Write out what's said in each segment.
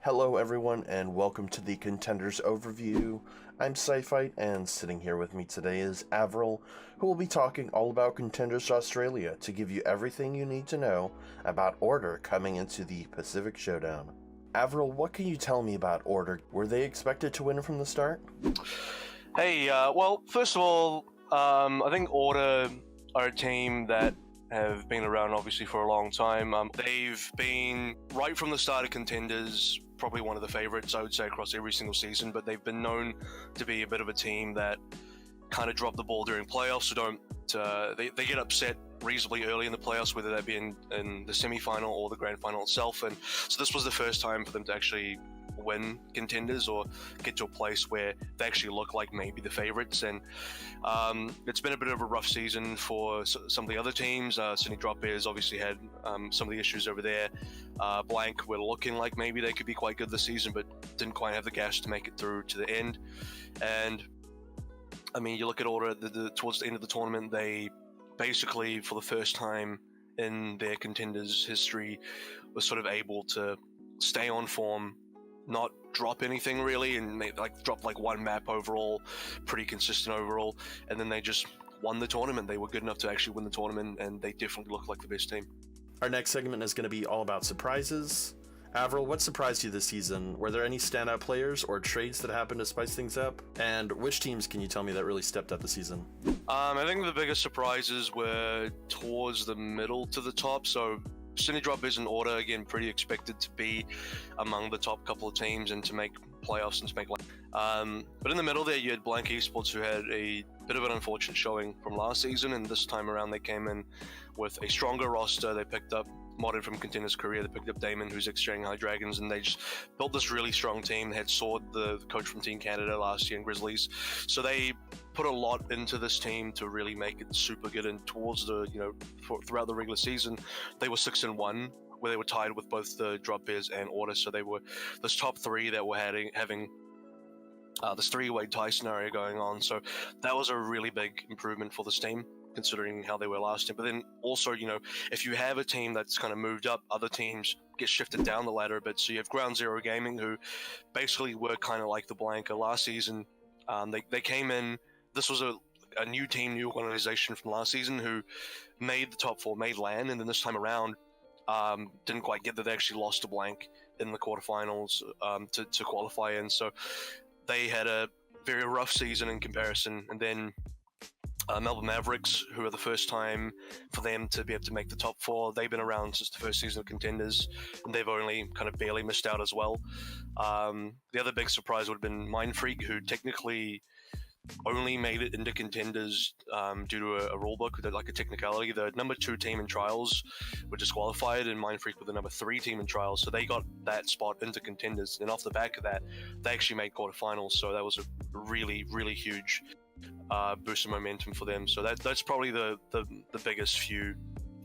Hello everyone and welcome to the Contenders Overview. I'm Syphyt and sitting here with me today is AVRL, who will be talking all about Contenders Australia to give you everything you need to know about Order coming into the Pacific Showdown. AVRL, what can you tell me about Order? Were they expected to win from the start? Hey, well, first of all, I think Order are a team that have been around obviously for a long time. They've been, right from the start of Contenders, probably one of the favorites, I would say, across every single season, but they've been known to be a bit of a team that kind of drop the ball during playoffs, so they get upset reasonably early in the playoffs, whether that be in the semi-final or the grand final itself. And so this was the first time for them to actually win Contenders or get to a place where they actually look like maybe the favorites. And it's been a bit of a rough season for some of the other teams. Sydney Drop Bears obviously had some of the issues over there. Blank were looking like maybe they could be quite good this season, but didn't quite have the gas to make it through to the end. And I mean, you look at Order towards the end of the tournament, they basically, for the first time in their Contenders history, were sort of able to stay on form, not drop anything really, and they dropped one map overall, pretty consistent overall, and then they just won the tournament. They were good enough to actually win the tournament, and they definitely look like the best team. Our next segment is going to be all about surprises. AVRL, what surprised you this season? Were there any standout players or trades that happened to spice things up? And which teams can you tell me that really stepped up this season? I think the biggest surprises were towards the middle to the top. So Sydney Drop Bears and Order, again, pretty expected to be among the top couple of teams and to make playoffs and to make but in the middle there, you had Blank Esports, who had a bit of an unfortunate showing from last season, and this time around they came in with a stronger roster. They picked up modded from Contenders Korea. They picked up Damon, who's ex-Shanghai Dragons, and they just built this really strong team. They had Sword, the coach from Team Canada last year, in Grizzlies. So they put a lot into this team to really make it super good. And towards the, throughout the regular season, they were 6-1, where they were tied with both the Drop Bears and Order. So they were this top three that were having this three-way tie scenario going on. So that was a really big improvement for this team, considering how they were last year. But then also, if you have a team that's kind of moved up, other teams get shifted down the ladder a bit. So you have Ground Zero Gaming, who basically were kind of like the Blanca last season. They came in, this was a new team, new organization from last season, who made the top four, made LAN, and then this time around, didn't quite get that. They actually lost to Blank in the quarterfinals to qualify in. So they had a very rough season in comparison. And then Melbourne Mavericks, who are the first time for them to be able to make the top four. They've been around since the first season of Contenders, and they've only kind of barely missed out as well. The other big surprise would have been Mindfreak, who technically only made it into Contenders due to a rulebook, like a technicality. The number 2 team in trials were disqualified, and Mindfreak were the number 3 team in trials, so they got that spot into Contenders. And off the back of that, they actually made quarterfinals, so that was a really, really huge boost of momentum for them. So that's probably the biggest few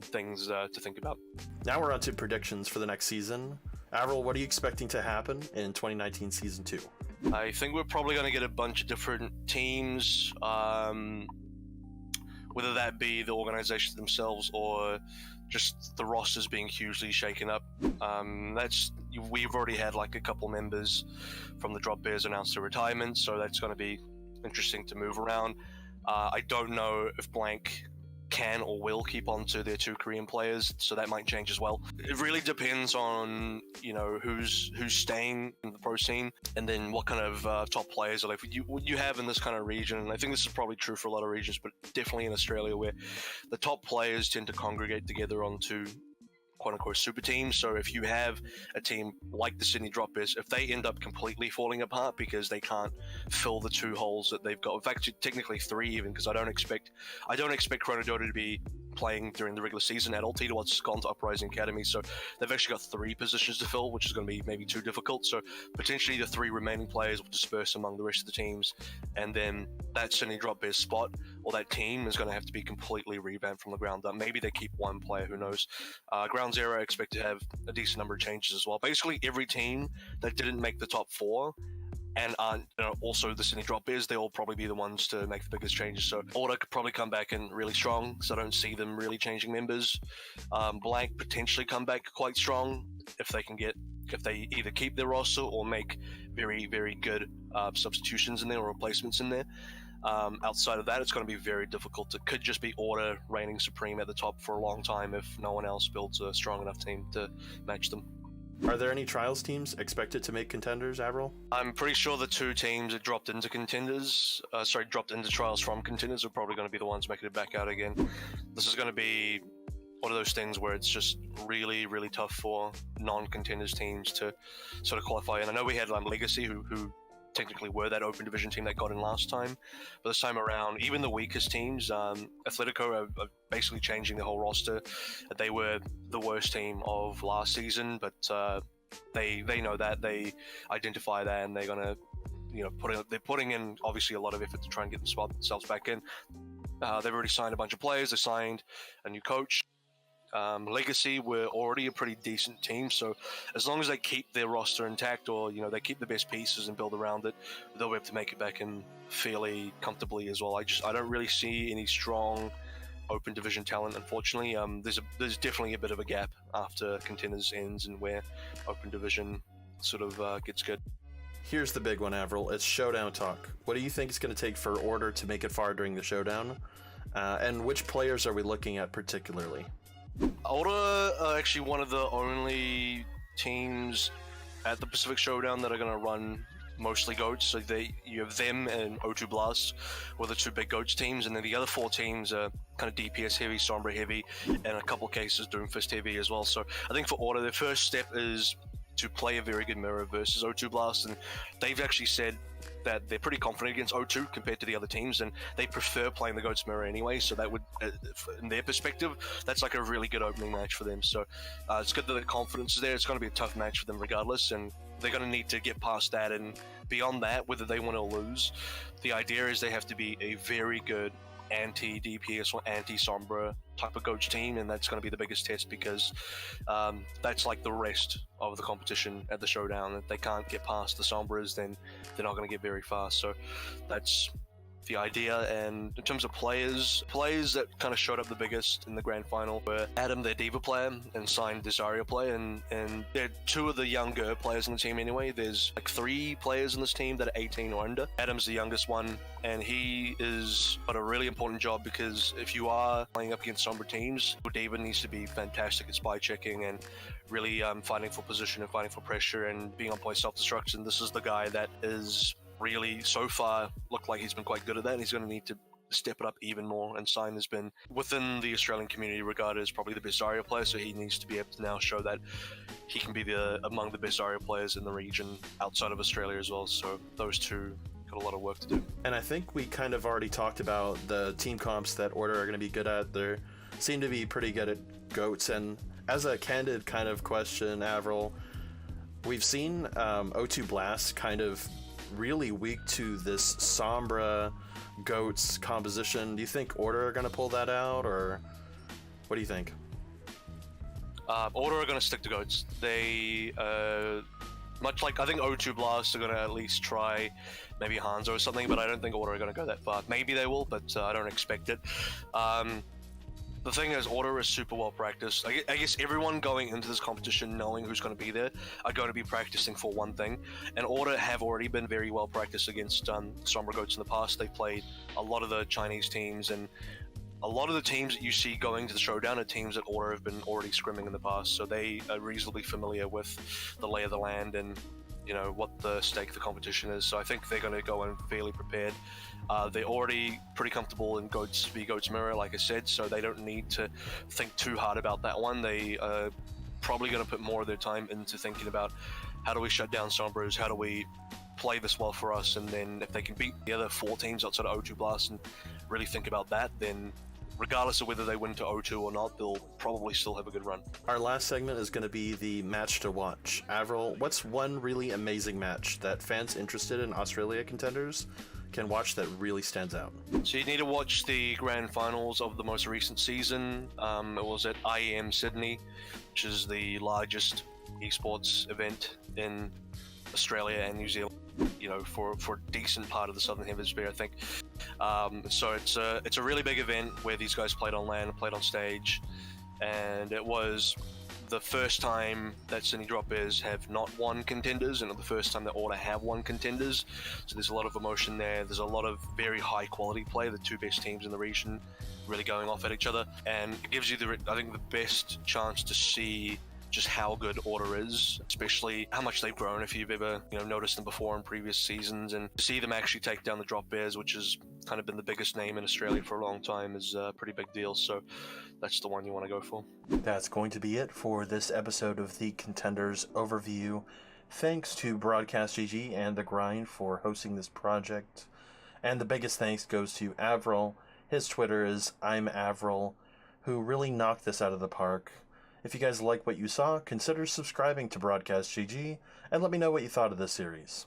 things to think about. Now we're on to predictions for the next season. AVRL, what are you expecting to happen in 2019 Season 2? I think we're probably going to get a bunch of different teams, whether that be the organizations themselves or just the rosters being hugely shaken up. We've already had a couple members from the Drop Bears announce their retirement, so that's going to be interesting to move around. I don't know if Blank can or will keep on to their 2 Korean players, so that might change as well. It really depends on who's staying in the pro scene, and then what kind of top players are you have in this kind of region. And I think this is probably true for a lot of regions, but definitely in Australia, where the top players tend to congregate together onto quote-unquote super teams. So if you have a team like the Sydney Drop Bears, if they end up completely falling apart because they can't fill the 2 holes that they've got, in fact technically 3 even, because I don't expect Chronodota to be playing during the regular season at all. Titawat's gone to Uprising Academy, so they've actually got 3 positions to fill, which is going to be maybe too difficult. So potentially the 3 remaining players will disperse among the rest of the teams, and then that Sydney Drop Bears spot or that team is going to have to be completely revamped from the ground up. Maybe they keep 1 player, who knows. Ground Zero, I expect to have a decent number of changes as well. Basically every team that didn't make the top 4 and also the Sydney Drop Bears, they'll probably be the ones to make the biggest changes. So Order could probably come back in really strong, so I don't see them really changing members. Blank potentially come back quite strong if they can get if they either keep their roster or make very, very good substitutions in there or replacements in there. Outside of that, it's going to be very difficult. It could just be Order reigning supreme at the top for a long time if no one else builds a strong enough team to match them. Are there any trials teams expected to make contenders, AVRL? I'm pretty sure the two teams that dropped into trials from contenders are probably going to be the ones making it back out again. This is going to be one of those things where it's just really, really tough for non-contenders teams to sort of qualify. And I know we had Legacy, who technically were that open division team that got in last time, but this time around, even the weakest teams, Atletico are basically changing the whole roster. They were the worst team of last season, but they know that, they identify that, and they're gonna, they're putting in obviously a lot of effort to try and get themselves back in. They've already signed a bunch of players. They signed a new coach. Legacy were already a pretty decent team, so as long as they keep their roster intact, or they keep the best pieces and build around it, they'll be able to make it back in fairly comfortably as well. I don't really see any strong open division talent, unfortunately. There's definitely a bit of a gap after contenders ends and where open division sort of gets good. Here's the big one, AVRL. It's Showdown talk. What do you think it's going to take for Order to make it far during the Showdown? And which players are we looking at particularly? Order are actually one of the only teams at the Pacific Showdown that are going to run mostly GOATs. So you have them and O2 Blast were the two big GOATs teams, and then the other four teams are kind of DPS heavy, Sombra heavy, and a couple cases Doomfist heavy as well. So I think for Order, their first step is to play a very good mirror versus O2 Blast, and they've actually said that they're pretty confident against O2 compared to the other teams, and they prefer playing the GOATS mirror anyway, so that would, in their perspective, that's like a really good opening match for them. So it's good that the confidence is there. It's going to be a tough match for them regardless, and they're going to need to get past that, and beyond that, whether they want to lose, the idea is they have to be a very good anti-DPS or anti-Sombra type of GOATS team, and that's going to be the biggest test, because that's like the rest of the competition at the Showdown. If they can't get past the Sombras, then they're not going to get very far. So that's the idea. And in terms of players that kind of showed up the biggest in the grand final were Adam, their Diva player, and signed the Zarya player, and they're two of the younger players in the team anyway. There's like 3 players in this team that are 18 or under. Adam's the youngest one, and he is got a really important job, because if you are playing up against Sombra teams, your Diva needs to be fantastic at spy checking and really fighting for position and fighting for pressure and being on point self-destruction. This is the guy that is really, so far, looked like he's been quite good at that, and he's going to need to step it up even more. And Sign has been, within the Australian community, regarded as probably the best Zarya player, so he needs to be able to now show that he can be among the best Zarya players in the region outside of Australia as well. So those two got a lot of work to do. And I think we kind of already talked about the team comps that Order are going to be good at. They seem to be pretty good at GOATs, and as a candid kind of question, AVRL, we've seen O2 Blast kind of really weak to this Sombra GOATs composition. Do you think Order are going to pull that out, or what do you think? Order are going to stick to GOATs. They, much like I think O2 Blast are going to at least try maybe Hanzo or something, but I don't think Order are going to go that far. Maybe they will, but I don't expect it. The thing is, Order is super well practiced. I guess everyone going into this competition knowing who's going to be there are going to be practicing for one thing, and Order have already been very well practiced against Sombra GOATs in the past. They've played a lot of the Chinese teams, and a lot of the teams that you see going to the Showdown are teams that Order have been already scrimming in the past, so they are reasonably familiar with the lay of the land and what the stake of the competition is. So I think they're going to go in fairly prepared. They're already pretty comfortable in GOATS v GOATS mirror, like I said, so they don't need to think too hard about that one. They are probably going to put more of their time into thinking about how do we shut down Sombras, how do we play this well for us, and then if they can beat the other 4 teams outside of O2 Blast and really think about that, then regardless of whether they win to O2 or not, they'll probably still have a good run. Our last segment is going to be the match to watch. AVRL, what's one really amazing match that fans interested in Australia Contenders can watch that really stands out? So you need to watch the grand finals of the most recent season. It was at IEM Sydney, which is the largest esports event in Australia and New Zealand, for a decent part of the Southern Hemisphere, I think. So it's a really big event where these guys played on land, played on stage, and it was the first time that Sydney Drop Bears have not won Contenders, and the first time that Order have won Contenders. So there's a lot of emotion there. There's a lot of very high quality play. The two best teams in the region really going off at each other, and it gives you I think the best chance to see just how good Order is, especially how much they've grown if you've ever noticed them before in previous seasons, and to see them actually take down the Drop Bears, which has kind of been the biggest name in Australia for a long time, is a pretty big deal. So that's the one you want to go for. That's going to be it for this episode of the Contenders Overview. Thanks to Broadcast.gg and The Grind for hosting this project, and the biggest thanks goes to AVRL. His Twitter is I'mAVRL, who really knocked this out of the park. If you guys like what you saw, consider subscribing to Broadcast.gg and let me know what you thought of this series.